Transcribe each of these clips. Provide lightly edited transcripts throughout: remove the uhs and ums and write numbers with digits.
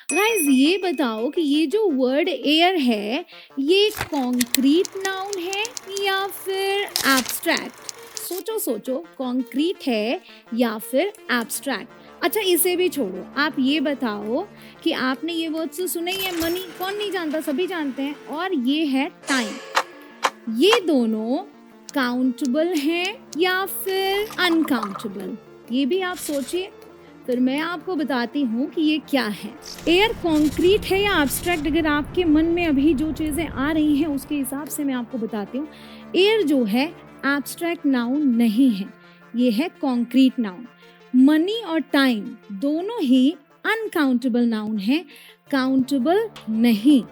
Guys ये बताओ कि ये जो वर्ड एयर है ये कॉन्क्रीट नाउन है या फिर एब्स्ट्रैक्ट। सोचो सोचो, कॉन्क्रीट है या फिर एब्स्ट्रैक्ट। अच्छा इसे भी छोड़ो, आप ये बताओ कि आपने ये वर्ड तो सुने ही है, मनी कौन नहीं जानता, सभी जानते हैं। और ये है टाइम। ये दोनों काउंटेबल हैं या फिर अनकाउंटेबल, ये भी आप सोचिए। फिर मैं आपको बताती हूँ कि ये क्या है। एयर कॉन्क्रीट है या एब्स्ट्रैक्ट, अगर आपके मन में अभी जो चीज़ें आ रही हैं उसके हिसाब से मैं आपको बताती हूँ। एयर जो है एब्स्ट्रैक्ट नाउन नहीं है, ये है कॉन्क्रीट नाउन। मनी और टाइम दोनों ही अनकाउंटेबल नाउन है, काउंटेबल नहीं।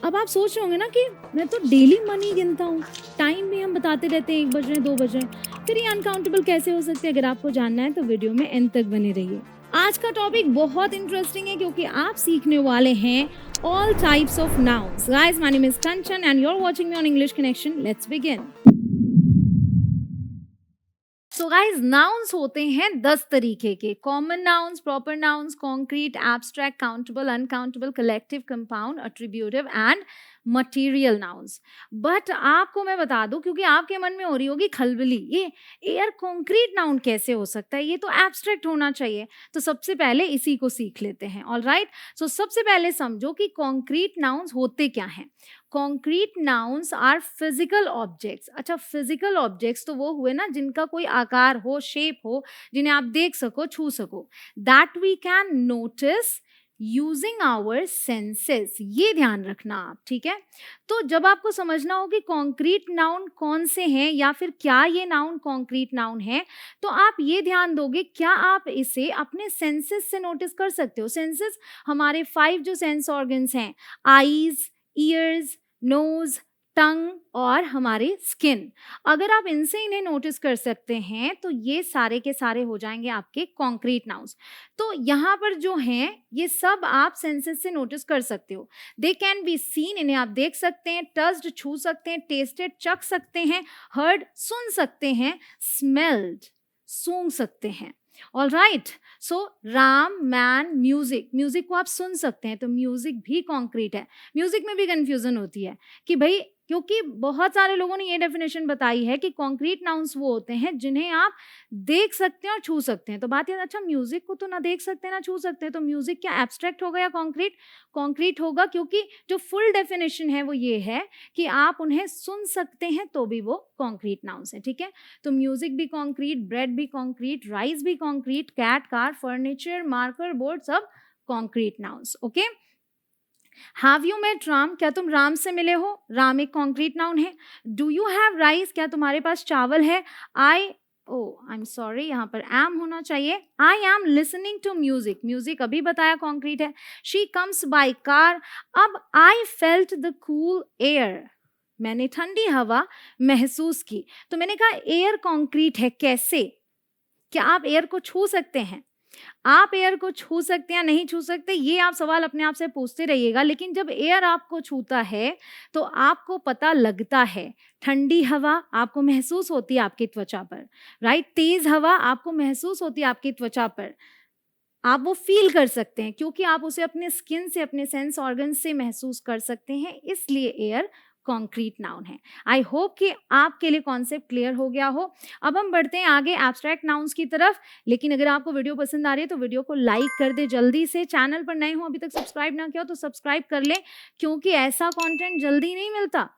अब आप सोच रहे होंगे ना कि मैं तो डेली मनी गिनता हूँ, टाइम भी हम बताते रहते हैं 1 बज रहे 2 बज रहे, फिर ये अनकाउंटेबल कैसे हो सकते हैं? अगर आपको जानना है तो वीडियो में एंड तक बने रहिए। आज का टॉपिक बहुत इंटरेस्टिंग है क्योंकि आप सीखने वाले हैं all types of nouns. Guys my name is Kanchan and you are watching me on English Connection. Let's begin. So guys nouns होते हैं 10 तरीके के। Common nouns, proper nouns, concrete, abstract, countable, uncountable, collective, compound, attributive and material nouns. But आपको मैं बता दूं, क्योंकि आपके मन में हो रही होगी खलबली, ये एयर कॉन्क्रीट नाउन कैसे हो सकता है, ये तो एब्स्ट्रैक्ट होना चाहिए। तो सबसे पहले इसी को सीख लेते हैं। ऑल राइट, सो सबसे पहले समझो कि कॉन्क्रीट नाउन्स होते क्या हैं। Concrete nouns are physical objects. अच्छा, फिजिकल ऑब्जेक्ट्स तो वो हुए ना जिनका कोई आकार हो, शेप हो, जिन्हें आप देख सको, छू सको, that we can notice using our senses. ये ध्यान रखना आप, ठीक है। तो जब आपको समझना हो कि कॉन्क्रीट नाउन कौन से हैं या फिर क्या ये नाउन कॉन्क्रीट नाउन है, तो आप ये ध्यान दोगे, क्या आप इसे अपने सेंसेस से नोटिस कर सकते हो। सेंसेस हमारे 5 जो सेंस ऑर्गन्स हैं, आईज, ईयर्स, नोज, टंग और हमारे स्किन, अगर आप इनसे इन्हें नोटिस कर सकते हैं तो ये सारे के सारे हो जाएंगे आपके कॉन्क्रीट नाउन्स। तो यहाँ पर जो हैं ये सब आप सेंसेस से नोटिस कर सकते हो। दे कैन बी सीन, इन्हें आप देख सकते हैं, टच्ड, छू सकते हैं, टेस्टेड, चख सकते हैं, हर्ड, सुन सकते हैं, स्मेल्ड, सूंघ सकते हैं। ऑल राइट, सो राम, मैन, म्यूजिक, म्यूजिक को आप सुन सकते हैं, तो म्यूजिक भी कॉन्क्रीट है। म्यूजिक में भी कंफ्यूजन होती है कि भाई, क्योंकि बहुत सारे लोगों ने ये डेफिनेशन बताई है कि कॉन्क्रीट नाउन्स वो होते हैं जिन्हें आप देख सकते हैं और छू सकते हैं। तो बात ये, अच्छा म्यूजिक को तो ना देख सकते ना छू सकते, तो म्यूजिक क्या एब्स्ट्रैक्ट होगा या कॉन्क्रीट? कॉन्क्रीट होगा, क्योंकि जो फुल डेफिनेशन है वो ये है कि आप उन्हें सुन सकते हैं तो भी वो कॉन्क्रीट नाउन्स है, ठीक है। तो म्यूजिक भी कॉन्क्रीट, ब्रेड भी कॉन्क्रीट, राइस भी concrete, cat, car, furniture, marker, board, सब concrete nouns. Okay, have you met Ram, क्या तुम राम से मिले हो? राम एक कॉन्क्रीट नाउन है। डू यू हैव राइस, क्या तुम्हारे पास चावल है? आई एम सॉरी, यहाँ पर एम होना चाहिए। I am listening to music, music अभी बताया कॉन्क्रीट है। She comes by car. अब I felt the cool air, मैंने ठंडी हवा महसूस की। तो मैंने कहा एयर कॉन्क्रीट है, कैसे? क्या आप एयर को छू सकते हैं? आप एयर को छू सकते हैं या नहीं छू सकते, ये आप सवाल अपने आप से पूछते रहिएगा। लेकिन जब एयर आपको छूता है तो आपको पता लगता है, ठंडी हवा आपको महसूस होती है आपकी त्वचा पर, राइट। तेज हवा आपको महसूस होती है आपकी त्वचा पर, आप वो फील कर सकते हैं क्योंकि आप उसे अपने स्किन से, अपने सेंस ऑर्गन से महसूस कर सकते हैं, इसलिए एयर कॉन्क्रीट नाउन है। आई होप कि आपके लिए कॉन्सेप्ट क्लियर हो गया हो। अब हम बढ़ते हैं आगे एब्स्ट्रैक्ट नाउन्स की तरफ। लेकिन अगर आपको वीडियो पसंद आ रही है तो वीडियो को लाइक कर दे जल्दी से। चैनल पर नए हो, अभी तक सब्सक्राइब ना किया तो सब्सक्राइब कर ले, क्योंकि ऐसा कंटेंट जल्दी नहीं मिलता।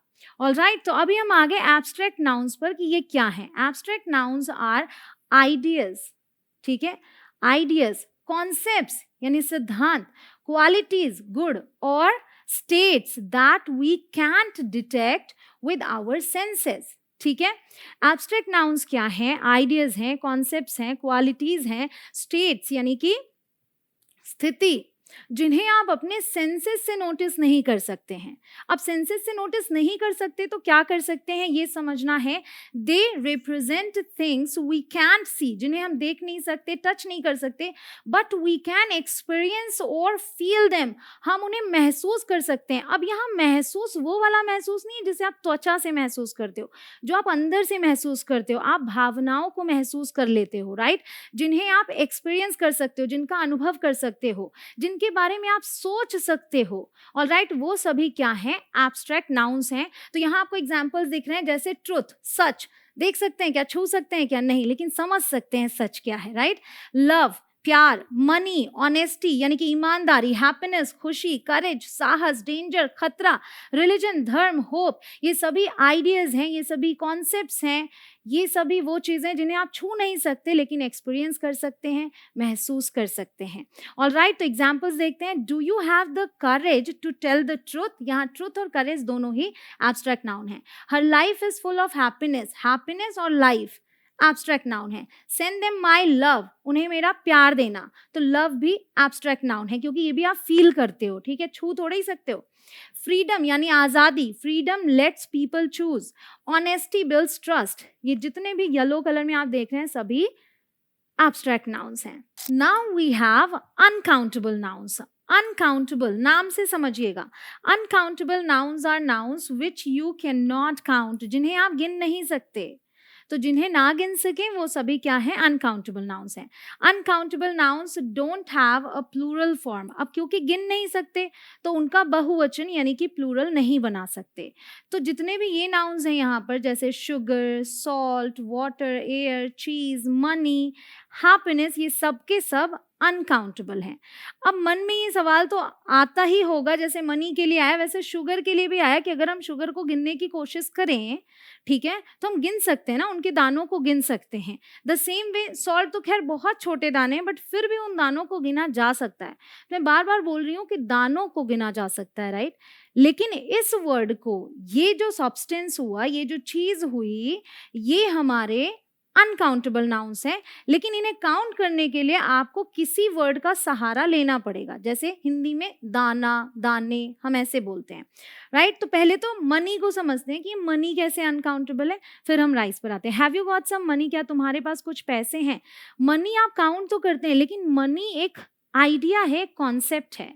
ऑल राइट, तो अभी हम आगे एब्स्ट्रैक्ट नाउन्स पर कि ये क्या है। एब्स्ट्रैक्ट नाउन्स आर आइडियाज, ठीक है। आइडियाज, कॉन्सेप्ट्स यानी सिद्धांत, क्वालिटीज गुड, और states that we can't detect with our senses, ठीक है। एब्स्ट्रैक्ट नाउन्स क्या हैं? आइडियाज हैं, कॉन्सेप्ट्स हैं, क्वालिटीज हैं, स्टेट्स यानी कि स्थिति, जिन्हें आप अपने सेंसेस से नोटिस नहीं कर सकते हैं। अब सेंसेस से नोटिस नहीं कर सकते तो क्या कर सकते हैं, ये समझना है। They represent things we can't see, जिन्हें हम देख नहीं सकते, टच नहीं कर सकते, बट वी कैन एक्सपीरियंस और फील देम, हम उन्हें महसूस कर सकते हैं। अब यहाँ महसूस वो वाला महसूस नहीं है जिसे आप त्वचा से महसूस करते हो, जो आप अंदर से महसूस करते हो, आप भावनाओं को महसूस कर लेते हो, राइट। जिन्हें आप एक्सपीरियंस कर सकते हो, जिनका अनुभव कर सकते हो, जिनके जिनके बारे में आप सोच सकते हो, ऑलराइट, वो सभी क्या हैं, एब्स्ट्रैक्ट नाउन्स हैं। तो यहाँ आपको एग्जाम्पल्स दिख रहे हैं, जैसे ट्रुथ, सच, देख सकते हैं क्या, छू सकते हैं क्या, नहीं, लेकिन समझ सकते हैं सच क्या है, राइट। लव, प्यार, मनी, ऑनेस्टी यानी कि ईमानदारी, हैप्पीनेस, खुशी, करेज, साहस, डेंजर, खतरा, रिलीजन, धर्म, होप, ये सभी आइडियाज हैं, ये सभी कॉन्सेप्ट्स हैं, ये सभी वो चीज़ें जिन्हें आप छू नहीं सकते लेकिन एक्सपीरियंस कर सकते हैं, महसूस कर सकते हैं। ऑलराइट, तो एग्जाम्पल्स देखते हैं। Do you have the courage to tell the truth, यहाँ ट्रूथ और करेज दोनों ही एब्स्ट्रैक्ट नाउन है। Her life is full of happiness, happiness और लाइफ एब्स्ट्रैक्ट नाउन है। सेंड देम माई लव, उन्हें मेरा प्यार देना, तो लव भी एब्स्ट्रैक्ट नाउन है क्योंकि ये भी आप फील करते हो, ठीक है, छू थोड़ा ही सकते हो। फ्रीडम यानी आज़ादी, freedom let's people choose. Honesty builds trust, ये जितने भी येलो कलर में आप देख रहे हैं सभी एब्स्ट्रैक्ट नाउन्स हैं। Now we have uncountable nouns. Uncountable, नाम से समझिएगा, uncountable nouns are nouns which you can not count, जिन्हें आप गिन नहीं सकते। तो जिन्हें ना गिन सकें वो सभी क्या है, अनकाउंटेबल नाउन्स हैं। Uncountable nouns don't have a plural form, अब क्योंकि गिन नहीं सकते तो उनका बहुवचन यानी कि प्लूरल नहीं बना सकते। तो जितने भी ये नाउन्स हैं यहाँ पर, जैसे शुगर, सॉल्ट, वाटर, एयर, चीज, मनी, हैप्पीनेस, ये सब के सब अनकाउंटेबल हैं। अब मन में ये सवाल तो आता ही होगा, जैसे मनी के लिए आया वैसे शुगर के लिए भी आया कि अगर हम शुगर को गिनने की कोशिश करें, ठीक है, तो हम गिन सकते हैं ना, उनके दानों को गिन सकते हैं। द सेम वे सॉल्ट तो खैर बहुत छोटे दाने हैं बट फिर भी उन दानों को गिना जा सकता है। मैं बार बार बोल रही हूँ कि दानों को गिना जा सकता है, राइट। लेकिन इस वर्ड को, ये जो सब्सटेंस हुआ, ये जो चीज हुई, ये हमारे अनकाउंटेबल नाउन्स हैं, लेकिन इन्हें काउंट करने के लिए आपको किसी वर्ड का सहारा लेना पड़ेगा। जैसे हिंदी में दाना, दाने, हम ऐसे बोलते हैं, राइट। तो पहले तो मनी को समझते हैं कि मनी कैसे अनकाउंटेबल है, फिर हम राइस पर आते हैं। Have you got some money, क्या तुम्हारे पास कुछ पैसे हैं। मनी आप काउंट तो करते हैं लेकिन मनी एक आइडिया है, कॉन्सेप्ट है।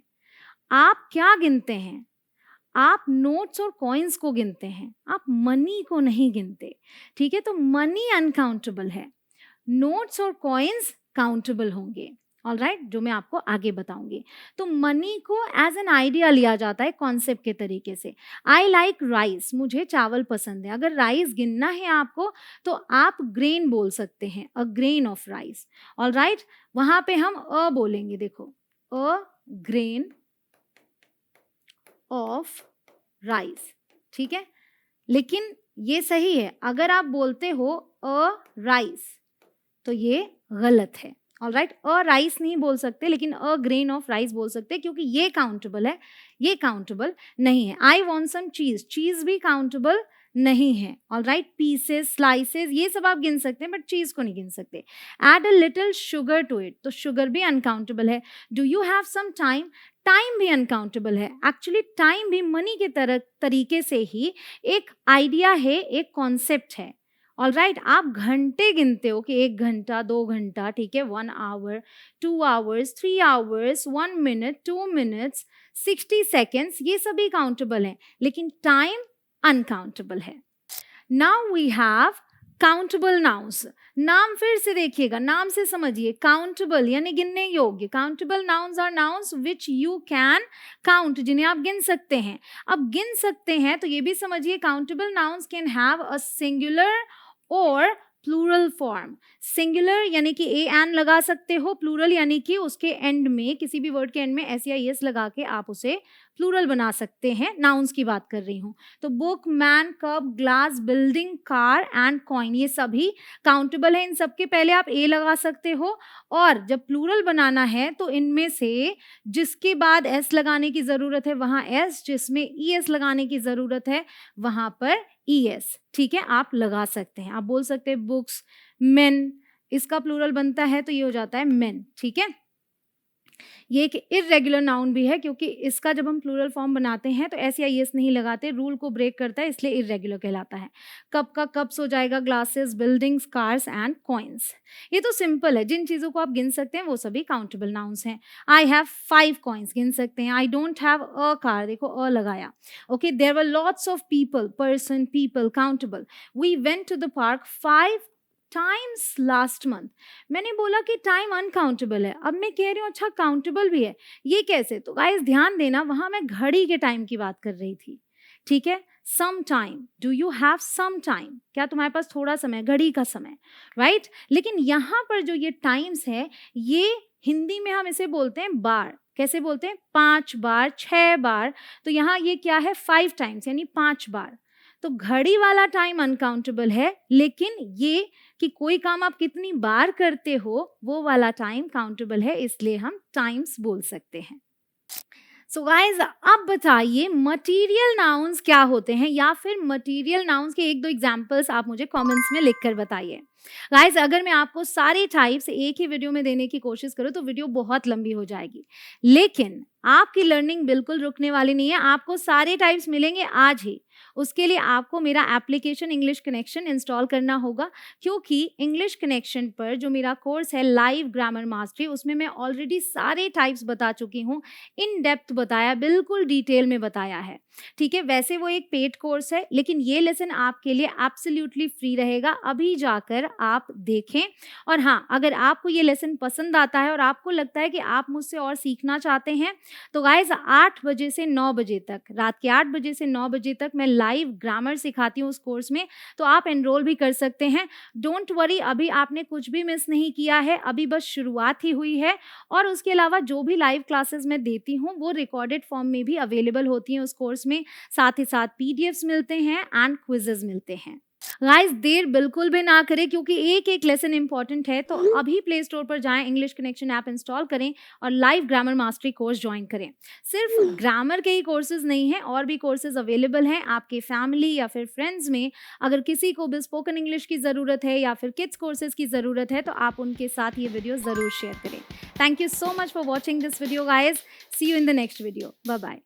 आप क्या गिनते हैं, आप नोट्स और कॉइन्स को गिनते हैं, आप मनी को नहीं गिनते, ठीक है। तो मनी अनकाउंटेबल है, नोट्स और कॉइन्स काउंटेबल होंगे, ऑलराइट, जो मैं आपको आगे बताऊंगी। तो मनी को एज एन आइडिया लिया जाता है कॉन्सेप्ट के तरीके से। आई लाइक राइस, मुझे चावल पसंद है। अगर राइस गिनना है आपको तो आप ग्रेन बोल सकते हैं, a grain of rice, alright. वहां पे हम अ बोलेंगे, देखो, अ ग्रेन ऑफ राइस, ठीक है। लेकिन ये सही है, अगर आप बोलते हो अ राइस तो ये गलत है, ऑलराइट। अ राइस नहीं बोल सकते लेकिन अ ग्रेन ऑफ राइस बोल सकते हैं क्योंकि ये काउंटेबल है, ये काउंटेबल नहीं है। आई वॉन्ट सम चीज, चीज भी काउंटेबल नहीं है, ऑलराइट। पीसेस, स्लाइसेस, ये सब आप गिन सकते हैं बट चीज को नहीं गिन सकते। Add a little sugar to it, तो शुगर भी अनकाउंटेबल है। Do you have some time, time भी अनकाउंटेबल है। एक्चुअली टाइम भी मनी के तरीके से ही एक आइडिया है, एक कॉन्सेप्ट है, ऑलराइट। आप घंटे गिनते हो कि 1 घंटा, 2 घंटा, ठीक है, 1 hour, 2 hours, 3 hours, 1 minute, 2 minutes, 60 seconds, ये सभी काउंटेबल हैं लेकिन टाइम अनकाउंटेबल है। Now we have countable nouns. नाम फिर से देखिएगा, नाम से समझिए, काउंटेबल यानी गिनने योग्य। Countable nouns are nouns which you can count, जिन्हें आप गिन सकते हैं। अब गिन सकते हैं तो ये भी समझिए, countable nouns can have a singular और प्लूरल फॉर्म। सिंगुलर यानी कि ए एन लगा सकते हो, प्लूरल यानी कि उसके एंड में, किसी भी वर्ड के एंड में एस या एस लगा के आप उसे प्लूरल बना सकते हैं। नाउन्स की बात कर रही हूँ तो book, man, cup, glass, building, car and coin, ये सभी काउंटेबल है। इन सबके पहले आप ए लगा सकते हो और जब प्लूरल बनाना है तो इनमें से जिसके बाद एस लगाने की जरूरत है वहां एस, जिसमें ई एस लगाने की जरूरत है वहां पर ई एस, ठीक है, आप लगा सकते हैं। आप बोल सकते हैं बुक्स, मेन, इसका प्लूरल बनता है तो ये हो जाता है मेन, ठीक है। ये एक इर्रेगुलर नाउन भी है क्योंकि इसका जब हम प्लूरल फॉर्म बनाते हैं तो एस या एस नहीं लगाते, रूल को ब्रेक करता है, इसलिए इर्रेगुलर कहलाता है। कप का कप्स हो जाएगा, glasses, buildings, cars and coins. ये तो सिंपल है, जिन चीज़ों को आप गिन सकते हैं वो सभी काउंटेबल नाउन्स हैं। आई हैव 5 कॉइन्स, गिन सकते हैं। I don't have a car, देखो अ लगाया। Okay, there were lots of people, person, people, countable. We went to the park 5 times last month. मैंने बोला कि टाइम अनकाउंटेबल है, अब मैं कह रही हूँ अच्छा काउंटेबल भी है, ये कैसे? तो गाइस ध्यान देना, वहां मैं घड़ी के टाइम की बात कर रही थी, ठीक है। Some time, do you have some time, क्या तुम्हारे पास थोड़ा समय, घड़ी का समय, राइट। लेकिन यहाँ पर जो ये टाइम्स है, ये हिंदी में हम इसे बोलते हैं बार। कैसे बोलते हैं? 5 बार, 6 बार। तो यहाँ ये क्या है? 5 टाइम्स, यानी 5 बार। तो घड़ी वाला टाइम अनकाउंटेबल है, लेकिन ये कि कोई काम आप कितनी बार करते हो, वो वाला टाइम काउंटेबल है, इसलिए हम टाइम्स बोल सकते हैं। सो गाइज, अब बताइए मटीरियल नाउन्स क्या होते हैं, या फिर मटीरियल नाउन्स के 1-2 एग्जांपल्स आप मुझे कमेंट्स में लिखकर बताइए। गाइज, अगर मैं आपको सारे टाइप्स एक ही वीडियो में देने की कोशिश करूं तो वीडियो बहुत लंबी हो जाएगी, लेकिन आपकी लर्निंग बिल्कुल रुकने वाली नहीं है। आपको सारे टाइप्स मिलेंगे आज ही। उसके लिए आपको मेरा एप्लीकेशन इंग्लिश कनेक्शन इंस्टॉल करना होगा, क्योंकि इंग्लिश कनेक्शन पर जो मेरा कोर्स है लाइव ग्रामर मास्टरी, उसमें मैं ऑलरेडी सारे टाइप्स बता चुकी हूँ, इन डेप्थ बताया, बिल्कुल डिटेल में बताया है, ठीक है। वैसे वो एक पेड कोर्स है, लेकिन ये लेसन आपके लिए एब्सोल्युटली फ्री रहेगा। अभी जाकर आप देखें। और हाँ, अगर आपको ये लेसन पसंद आता है और आपको लगता है कि आप मुझसे और सीखना चाहते हैं, तो गाइज 8 बजे से 9 बजे तक, रात के 8 बजे से 9 बजे तक मैं लाइव ग्रामर सिखाती हूँ उस कोर्स में, तो आप एनरोल भी कर सकते हैं। डोंट वरी, अभी आपने कुछ भी मिस नहीं किया है, अभी बस शुरुआत ही हुई है। और उसके अलावा जो भी लाइव क्लासेस मैं देती हूँ वो रिकॉर्डेड फॉर्म में भी अवेलेबल होती हैं उस कोर्स में, साथ ही साथ पीडीएफ्स मिलते हैं एंड क्विजेज मिलते हैं। गाइस, देर बिल्कुल भी ना करें, क्योंकि एक एक लेसन इंपॉर्टेंट है। तो अभी प्ले स्टोर पर जाएं, इंग्लिश कनेक्शन ऐप इंस्टॉल करें और live grammar mastery course join करें। सिर्फ ग्रामर के ही कोर्सेज नहीं हैं, और भी कोर्सेज अवेलेबल हैं। आपके फैमिली या फिर फ्रेंड्स में अगर किसी को भी स्पोकन इंग्लिश की ज़रूरत है या फिर किड्स कोर्सेज की ज़रूरत है, तो आप उनके साथ ये वीडियो ज़रूर शेयर करें। Thank you so much for watching this video guys. See you in the next video. Bye bye.